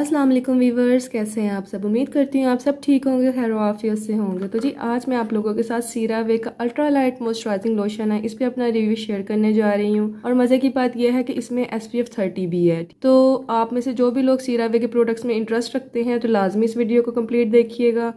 अस्सलाम वालेकुम वीवर्स, कैसे हैं आप सब। उम्मीद करती हूँ आप सब ठीक होंगे, खैर आफियत से होंगे। तो जी आज मैं आप लोगों के साथ सीरावे का अल्ट्रा लाइट मॉइस्चराइजिंग लोशन है, इस पे अपना रिव्यू शेयर करने जा रही हूँ। और मज़े की बात यह है कि इसमें SPF 30 भी है। तो आप में से जो भी लोग सीरावे के प्रोडक्ट्स में इंटरेस्ट रखते हैं तो लाजमी इस वीडियो को कम्प्लीट देखिएगा।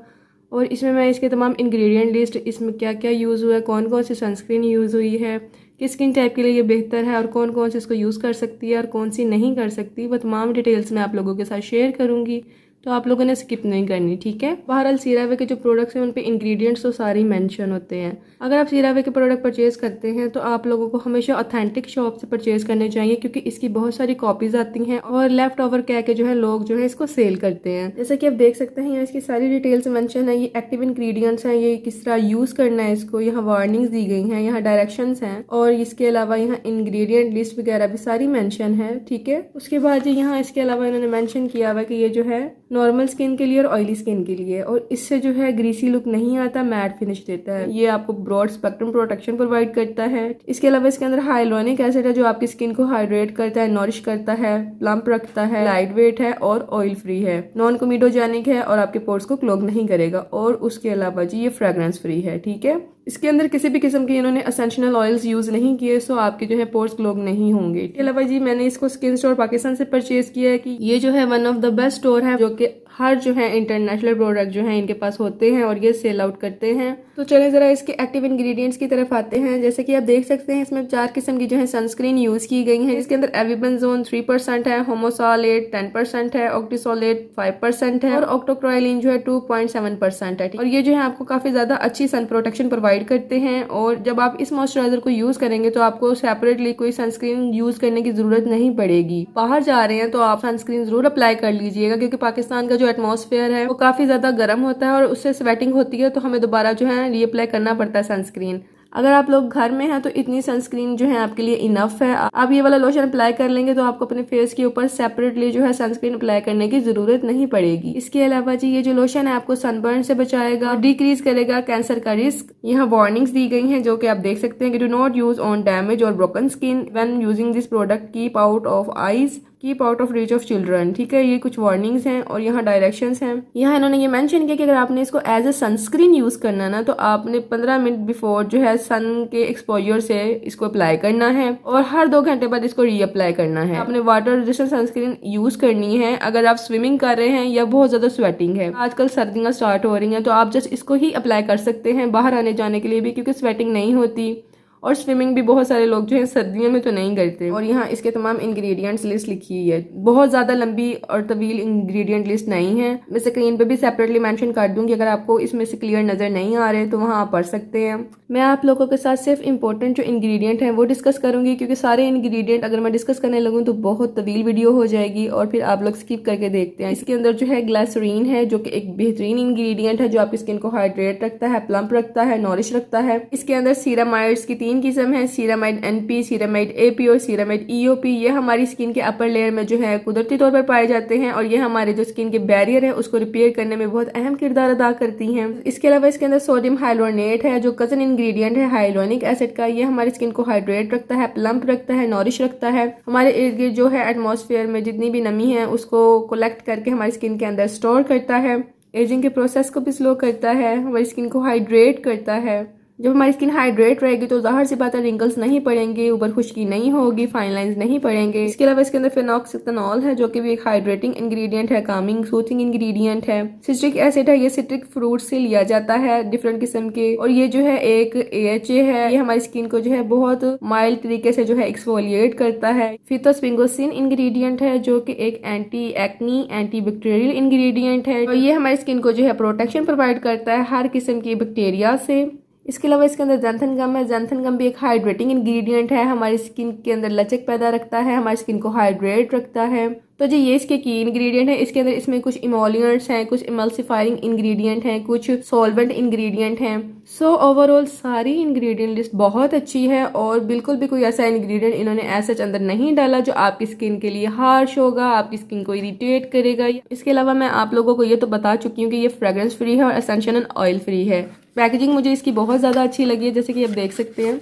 और इसमें मैं इसके तमाम इंग्रेडिएंट लिस्ट, इसमें क्या क्या यूज़ हुआ है, कौन कौन सी सनस्क्रीन यूज़ हुई है, किस स्किन टाइप के लिए ये बेहतर है और कौन कौन सी इसको यूज़ कर सकती है और कौन सी नहीं कर सकती, वो तमाम डिटेल्स मैं आप लोगों के साथ शेयर करूँगी। तो आप लोगों ने स्किप नहीं करनी, ठीक है। बहरहाल सीरावे के जो प्रोडक्ट्स हैं उन पे इंग्रेडिएंट्स तो सारे ही मेंशन होते हैं। अगर आप सीरावे के प्रोडक्ट परचेज करते हैं तो आप लोगों को हमेशा ऑथेंटिक शॉप से परचेज करने चाहिए, क्योंकि इसकी बहुत सारी कॉपीज आती हैं और लेफ्ट ओवर कह के जो है लोग जो है इसको सेल करते हैं। जैसे कि आप देख सकते हैं यहाँ इसकी सारी डिटेल्स मेंशन है। ये एक्टिव इंग्रेडिएंट्स हैं, ये किस तरह यूज करना है इसको, यहाँ वार्निंग्स दी गई हैं, यहाँ डायरेक्शंस हैं और इसके अलावा यहाँ इंग्रेडिएंट लिस्ट वगैरह भी सारी मेंशन है, ठीक है। उसके बाद यहाँ इसके अलावा इन्होंने मेंशन किया हुआ कि ये जो है नॉर्मल स्किन के लिए और ऑयली स्किन के लिए, और इससे जो है ग्रीसी लुक नहीं आता, मैट फिनिश देता है। ये आपको ब्रॉड स्पेक्ट्रम प्रोटेक्शन प्रोवाइड करता है। इसके अलावा इसके अंदर हाइलोनिक एसिड है जो आपकी स्किन को हाइड्रेट करता है, नॉरिश करता है, प्लम्प रखता है, लाइट वेट है और ऑयल फ्री है, नॉन कोमिडोजेनिक है और आपके पोर्स को क्लॉग नहीं करेगा। और उसके अलावा जी ये फ्रेग्रेंस फ्री है, ठीक है। इसके अंदर किसी भी किस्म के इन्होंने एसेंशियल ऑयल्स यूज नहीं किए, सो आपके जो है पोर्स क्लॉग नहीं होंगे। इसके अलावा जी मैंने इसको स्किन स्टोर पाकिस्तान से परचेज किया है कि ये जो है one of the best store है, जो कि हर जो है इंटरनेशनल प्रोडक्ट जो है इनके पास होते हैं और ये सेल आउट करते हैं। तो चलें जरा इसके एक्टिव इंग्रेडिएंट्स की तरफ आते हैं। जैसे कि आप देख सकते हैं इसमें 4 किस्म की जो है सनस्क्रीन यूज की गई है। इसके अंदर एविबेंजोन 3% है, होमोसालेट 10% है, ऑक्टीसोलेट 5% है और ऑक्टोक्राइलिन जो है 2.7% है। और ये जो है आपको काफी ज्यादा अच्छी सन प्रोटेक्शन प्रोवाइड करते हैं। और जब आप इस मॉइस्चराइजर को यूज करेंगे तो आपको सेपरेटली कोई सनस्क्रीन यूज करने की जरूरत नहीं पड़ेगी। बाहर जा रहे हैं तो आप सनस्क्रीन जरूर अप्लाई कर लीजिएगा, क्योंकि पाकिस्तान का जो एटमॉस्फेयर है वो काफी ज्यादा गर्म होता है और उससे स्वेटिंग होती है, तो हमें दोबारा जो है रीअप्लाई करना पड़ता है सनस्क्रीन। अगर आप लोग घर में हैं तो इतनी सनस्क्रीन जो है आपके लिए इनफ है। आप ये वाला लोशन अप्लाई कर लेंगे तो आपको अपने फेस के ऊपर सेपरेटली जो है सनस्क्रीन अप्लाई करने की जरूरत नहीं पड़ेगी। इसके अलावा जी ये जो लोशन है आपको सनबर्न से बचाएगा, डिक्रीज करेगा कैंसर का रिस्क। यहाँ वार्निंग्स दी गई हैं जो कि आप देख सकते हैं कि do not use on damage और broken skin when using this product, keep out of eyes, keep out of reach of children, ठीक है। ये कुछ वार्निंग्स हैं और यहाँ डायरेक्शंस हैं। यहाँ इन्होंने ये मेंशन किया कि अगर आपने इसको एज ए सनस्क्रीन यूज करना ना तो आपने 15 मिनट बिफोर जो है सन के एक्सपोजर से इसको अप्लाई करना है और हर 2 घंटे बाद इसको रीअप्लाई करना है। आपने वाटर रेजिस्टेंट सनस्क्रीन यूज करनी है अगर आप स्विमिंग कर रहे हैं या बहुत ज्यादा स्वेटिंग है। आजकल सर्दियां स्टार्ट हो रही हैं तो आप जस्ट इसको ही अप्लाई कर सकते हैं बाहर आने जाने के लिए भी, क्योंकि स्वेटिंग नहीं होती और स्विमिंग भी बहुत सारे लोग जो है सर्दियों में तो नहीं करते। और यहाँ इसके तमाम इंग्रेडिएंट्स लिस्ट लिखी हुई है, बहुत ज्यादा लंबी और तवील इंग्रेडिएंट लिस्ट नहीं है। मैं स्क्रीन पे भी सेपरेटली मेंशन कर दूंगी, अगर आपको इसमें से क्लियर नजर नहीं आ रहे तो वहाँ आप पढ़ सकते हैं। मैं आप लोगों के साथ सिर्फ इंपॉर्टेंट जो इंग्रेडिएंट है वो डिस्कस करूंगी, क्योंकि सारे इंग्रेडिएंट अगर मैं डिस्कस करने लगूँ तो बहुत तवील वीडियो हो जाएगी और फिर आप लोग स्किप करके देखते हैं। इसके अंदर जो है ग्लिसरीन है जो कि एक बेहतरीन इंग्रेडिएंट है जो आपकी स्किन को हाइड्रेट रखता है, प्लम्प रखता है, नॉरिश रखता है। इसके अंदर सीरामाइड्स की 3 किस्म है, सीरामाइड NP, सीरामाइड AP और सीरामाइड EOP। ये हमारी स्किन के अपर लेयर में जो है कुदरती तौर पर पाए जाते हैं और ये हमारे जो स्किन के बैरियर है उसको रिपेयर करने में बहुत अहम किरदार अदा करती हैं। इसके अलावा इसके अंदर सोडियम हाइलोनेट है जो कजन इंग्रेडिएंट है हाइलोनिक एसिड का। ये हमारी स्किन को हाइड्रेट रखता है, प्लम्प रखता है, नॉरिश रखता है। हमारे इर्द गिर्द जो है एटमॉस्फेयर में जितनी भी नमी है उसको कलेक्ट करके हमारी स्किन के अंदर स्टोर करता है, एजिंग के प्रोसेस को भी स्लो करता है, हमारी स्किन को हाइड्रेट करता है। जब हमारी स्किन हाइड्रेट रहेगी तो जाहिर सी बात है रिंकल्स नहीं पड़ेंगे, ऊपर खुश्की नहीं होगी, फाइन लाइंस नहीं पड़ेंगे। इसके अलावा इसके अंदर फेनॉक्सिथेनॉल है जो कि भी एक हाइड्रेटिंग इंग्रेडिएंट है, कामिंग सूथिंग इंग्रेडिएंट है। सिट्रिक एसिड है, ये सिट्रिक फ्रूट से लिया जाता है डिफरेंट किस्म के, और ये जो है एक AHA है, ये हमारी स्किन को जो है बहुत माइल्ड तरीके से जो है एक्सफोलिएट करता है। फिटोस्पिंगोसिन इंग्रेडिएंट है जो कि एक anti acne anti bacterial ingredient है और ये हमारी स्किन को जो है प्रोटेक्शन प्रोवाइड करता है हर किस्म की बैक्टीरिया से। इसके अलावा इसके अंदर ज़ैंथन गम है। ज़ैंथन गम भी एक हाइड्रेटिंग इंग्रेडिएंट है, हमारी स्किन के अंदर लचक पैदा रखता है, हमारी स्किन को हाइड्रेट रखता है। तो जी ये इसके की इंग्रेडिएंट है। इसके अंदर इसमें कुछ इमोलिएंट्स हैं, कुछ इमल्सिफाइंग इंग्रेडिएंट हैं, कुछ सॉल्वेंट इंग्रेडिएंट हैं। सो ओवरऑल सारी इंग्रेडिएंट लिस्ट बहुत अच्छी है और बिल्कुल भी कोई ऐसा इंग्रेडिएंट इन्होंने ऐसा अंदर नहीं डाला जो आपकी स्किन के लिए हार्श होगा, आपकी स्किन को इरिटेट करेगा। इसके अलावा मैं आप लोगों को ये तो बता चुकी हूँ कि ये फ्रेग्रेंस फ्री है और एसेंशियल ऑयल फ्री है। पैकेजिंग मुझे इसकी बहुत ज़्यादा अच्छी लगी है, जैसे कि आप देख सकते हैं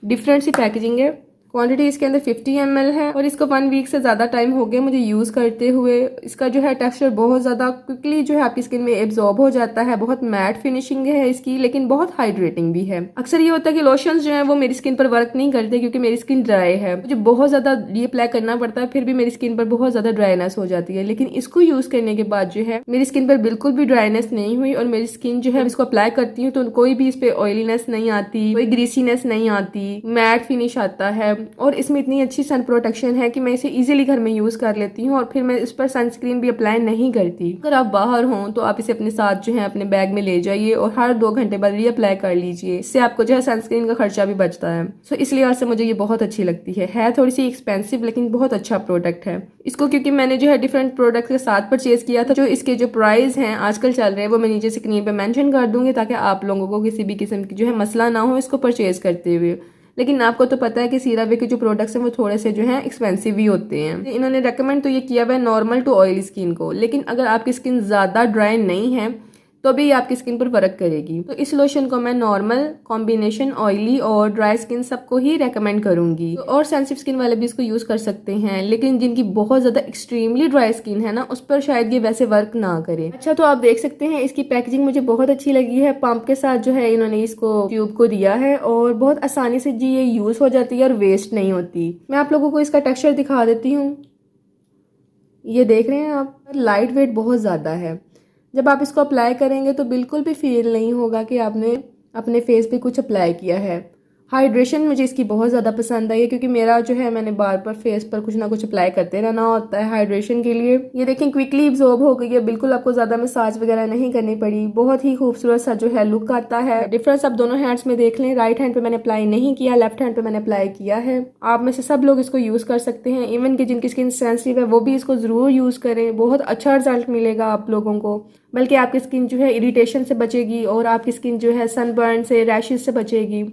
डिफरेंट सी पैकेजिंग है, क्वांटिटी इसके अंदर 50 ml है और इसको 1 वीक से ज़्यादा टाइम हो गया मुझे यूज़ करते हुए। इसका जो है टेक्सचर बहुत ज़्यादा क्विकली जो है आपकी स्किन में एब्जॉर्ब हो जाता है, बहुत मैट फिनिशिंग है इसकी, लेकिन बहुत हाइड्रेटिंग भी है। अक्सर ये होता है कि लोशंस जो है वो मेरी स्किन पर वर्क नहीं करते क्योंकि मेरी स्किन ड्राई है, मुझे बहुत ज़्यादा ये अप्लाई करना पड़ता है, फिर भी मेरी स्किन पर बहुत ज़्यादा ड्राइनेस हो जाती है। लेकिन इसको यूज़ करने के बाद जो है मेरी स्किन पर बिल्कुल भी ड्राइनेस नहीं हुई और मेरी स्किन जो है इसको अप्लाई करती हूँ तो कोई भी इस पे ऑयलीनेस नहीं आती, कोई ग्रीसीनेस नहीं आती, मैट फिनिश आता है और इसमें इतनी अच्छी सन प्रोटेक्शन है कि मैं इसे इजीली घर में यूज कर लेती हूँ और फिर मैं इस पर सनस्क्रीन भी अप्लाई नहीं करती। अगर आप बाहर हों तो आप इसे अपने साथ जो है अपने बैग में ले जाइए और हर 2 घंटे बाद रीअप्लाई कर लीजिए, इससे आपको जो है सनस्क्रीन का खर्चा भी बचता है। सो इसलिए आज से मुझे ये बहुत अच्छी लगती है थोड़ी सी एक्सपेंसिव लेकिन बहुत अच्छा प्रोडक्ट है। इसको क्योंकि मैंने जो है डिफरेंट प्रोडक्ट के साथ परचेज किया था, जो इसके जो प्राइस हैं आजकल चल रहे हैं वो मैं नीचे स्क्रीन पे मेंशन कर दूंगी ताकि आप लोगों को किसी भी किस्म की जो है मसला ना हो इसको परचेज करते हुए। लेकिन आपको तो पता है कि सीरावे के जो प्रोडक्ट्स हैं वो थोड़े से जो हैं एक्सपेंसिव ही होते हैं। इन्होंने रेकमेंड तो ये किया हुआ है नॉर्मल टू ऑयली स्किन को, लेकिन अगर आपकी स्किन ज़्यादा ड्राई नहीं है तो भी आपकी स्किन पर वर्क करेगी। तो इस लोशन को मैं नॉर्मल, कॉम्बिनेशन, ऑयली और ड्राई स्किन सबको ही रेकमेंड करूंगी। तो और सेंसिटिव स्किन वाले भी इसको यूज कर सकते हैं, लेकिन जिनकी बहुत ज्यादा एक्सट्रीमली ड्राई स्किन है ना उस पर शायद ये वैसे वर्क ना करे। अच्छा, तो आप देख सकते हैं इसकी पैकेजिंग मुझे बहुत अच्छी लगी है। पंप के साथ जो है इन्होंने इसको ट्यूब को दिया है और बहुत आसानी से जी ये यूज हो जाती है और वेस्ट नहीं होती। मैं आप लोगों को इसका टेक्सचर दिखा देती हूँ। ये देख रहे हैं आप, लाइट वेट बहुत ज्यादा है। जब आप इसको अप्लाई करेंगे तो बिल्कुल भी फील नहीं होगा कि आपने अपने फेस पे कुछ अप्लाई किया है। हाइड्रेशन मुझे इसकी बहुत ज़्यादा पसंद आई है क्योंकि मेरा जो है मैंने बार बार फेस पर कुछ ना कुछ अप्लाई करते रहना होता है हाइड्रेशन के लिए। ये देखें क्विकली एब्जॉर्ब हो गई है, बिल्कुल आपको ज़्यादा मसाज वगैरह नहीं करनी पड़ी। बहुत ही खूबसूरत सा जो है लुक आता है। डिफरेंस आप दोनों हैंड्स में देख लें, राइट हैंड पे मैंने अप्लाई नहीं किया, लेफ्ट हैंड पे मैंने अप्लाई किया है। आप में से सब लोग इसको यूज़ कर सकते हैं, इवन कि जिनकी स्किन सेंसिटिव है वो भी इसको ज़रूर यूज़ करें। बहुत अच्छा रिजल्ट मिलेगा आप लोगों को, बल्कि आपकी स्किन जो है इरिटेशन से बचेगी और आपकी स्किन जो है सनबर्न से, रैशेज से बचेगी।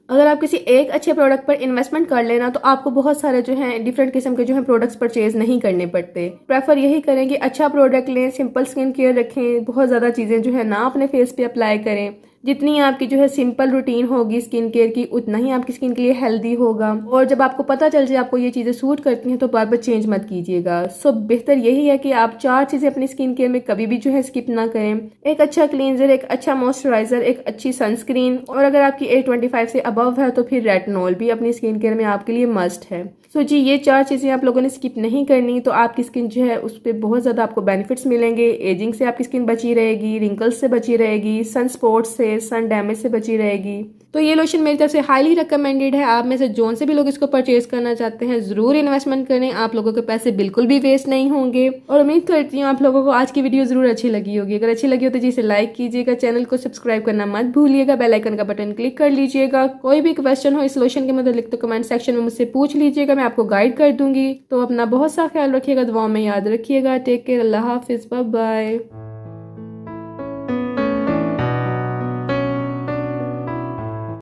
अगर आप किसी एक अच्छे प्रोडक्ट पर इन्वेस्टमेंट कर लेना तो आपको बहुत सारे जो है डिफरेंट किस्म के जो है प्रोडक्ट्स परचेज नहीं करने पड़ते। प्रेफर यही करें कि अच्छा प्रोडक्ट लें, सिंपल स्किन केयर रखें, बहुत ज़्यादा चीज़ें जो है ना अपने फेस पे अप्लाई करें। जितनी आपकी जो है सिंपल रूटीन होगी स्किन केयर की उतना ही आपकी स्किन के लिए हेल्दी होगा। और जब आपको पता चल जाए आपको ये चीज़ें सूट करती हैं तो बार बार चेंज मत कीजिएगा। सो बेहतर यही है कि आप 4 चीज़ें अपनी स्किन केयर में कभी भी जो है स्किप ना करें। एक अच्छा क्लींजर, एक अच्छा मॉइस्चराइजर, एक अच्छी सनस्क्रीन, और अगर आपकी एज 25 से अबव है तो फिर रेटिनॉल भी अपनी स्किन केयर में आपके लिए मस्ट है। सो जी, ये 4 चीज़ें आप लोगों ने स्किप नहीं करनी तो आपकी स्किन जो है उस पर बहुत ज़्यादा आपको बेनिफिट्स मिलेंगे। एजिंग से आपकी स्किन बची रहेगी, रिंकल्स से बची रहेगी, सन स्पॉट से, सन डैमेज से बची रहेगी। तो ये लोशन मेरी तरफ से हाईली रिकमेंडेड है। आप में से जोन से भी लोग इसको परचेज करना चाहते हैं ज़रूर इन्वेस्टमेंट करें, आप लोगों के पैसे बिल्कुल भी वेस्ट नहीं होंगे। और उम्मीद करती हूँ आप लोगों को आज की वीडियो ज़रूर अच्छी लगी होगी। अगर अच्छी लगी हो तो जी इसे लाइक कीजिएगा, चैनल को सब्सक्राइब करना मत भूलिएगा, बेल आइकन का बटन क्लिक कर लीजिएगा। कोई भी क्वेश्चन हो इस लोशन के मतलब तो कमेंट सेक्शन में मुझसे पूछ लीजिएगा, मैं आपको गाइड कर दूंगी। तो अपना बहुत सा ख्याल रखिएगा, दुआओं में याद रखिएगा। टेक केयर, अल्लाह हाफिज़, बाय बाय।